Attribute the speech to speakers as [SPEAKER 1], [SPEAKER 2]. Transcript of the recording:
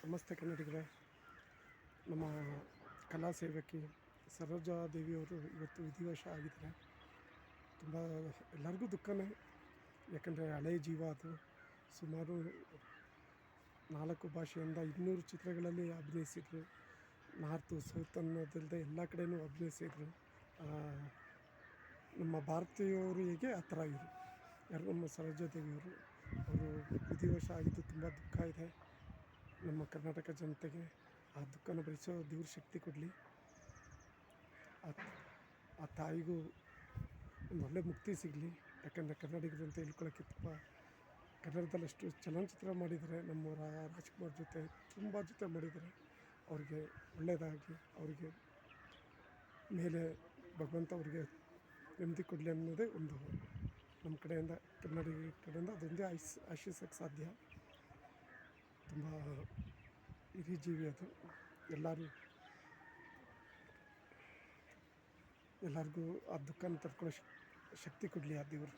[SPEAKER 1] ಸಮಸ್ತ ಕನ್ನಡಿಗರೇ, ನಮ್ಮ ಕಲಾ ಸೇವಕಿ ಸರೋಜಾ ದೇವಿಯವರು ಇವತ್ತು ವಿಧಿವಶ ಆಗಿದ್ದಾರೆ. ತುಂಬ ಎಲ್ಲರಿಗೂ ದುಃಖನೇ. ಯಾಕಂದರೆ ಹಳೆ ಜೀವ ಅದು. ಸುಮಾರು 4 ಭಾಷೆಯಿಂದ 200 ಚಿತ್ರಗಳಲ್ಲಿ ಅಭಿನಯಿಸಿದರು. ನಾರ್ತು ಸೌತ್ ಅನ್ನೋದಿಲ್ಲದೆ ಎಲ್ಲ ಕಡೆಯೂ ಅಭಿನಯಿಸಿದರು. ನಮ್ಮ ಭಾರತೀಯವರು ಹೇಗೆ ಆ ಥರ ಇವರು ಯಾರು ನಮ್ಮ ಸರೋಜಾ ದೇವಿಯವರು. ಅವರು ವಿಧಿವಶ ಆಗಿದ್ದು ತುಂಬ ದುಃಖ ಇದೆ. ನಮ್ಮ ಕರ್ನಾಟಕ ಜನತೆಗೆ ಆ ದುಃಖನ ಭರಿಸೋ ದೇವ್ರ ಶಕ್ತಿ ಕೊಡಲಿ. ಆ ತಾಯಿಗೂ ಒಂದು ಒಳ್ಳೆ ಮುಕ್ತಿ ಸಿಗಲಿ. ಯಾಕಂದರೆ ಕನ್ನಡಿಗರು ಅಂತ ಹೇಳ್ಕೊಳ್ಳೋಕ್ಕೆ ತುಂಬ ಕನ್ನಡದಲ್ಲಿ ಅಷ್ಟು ಚಲನಚಿತ್ರ ಮಾಡಿದ್ದಾರೆ. ನಮ್ಮ ರಾಜ್ಕುಮಾರ್ ಜೊತೆ ತುಂಬ ಜೊತೆ ಮಾಡಿದ್ದಾರೆ. ಅವ್ರಿಗೆ ಒಳ್ಳೆಯದಾಗಲಿ, ಅವರಿಗೆ ಮೇಲೆ ಭಗವಂತ ಅವ್ರಿಗೆ ನೆಮ್ಮದಿ ಕೊಡಲಿ ಅನ್ನೋದೇ ಒಂದು ನಮ್ಮ ಕಡೆಯಿಂದ, ಕನ್ನಡಿಗ ಕಡೆಯಿಂದ ಅದೊಂದೇ ಆಶಿಸೋಕ್ಕೆ ಸಾಧ್ಯ. ತುಂಬ ಹಿರಿಯ ಜೀವಿ ಅದು. ಎಲ್ಲರಿಗೂ ಆ ದುಃಖನ ತಡ್ಕೊಳ್ಳೋ ಶಕ್ತಿ ಕೊಡಲಿ ಆ ದೇವರು.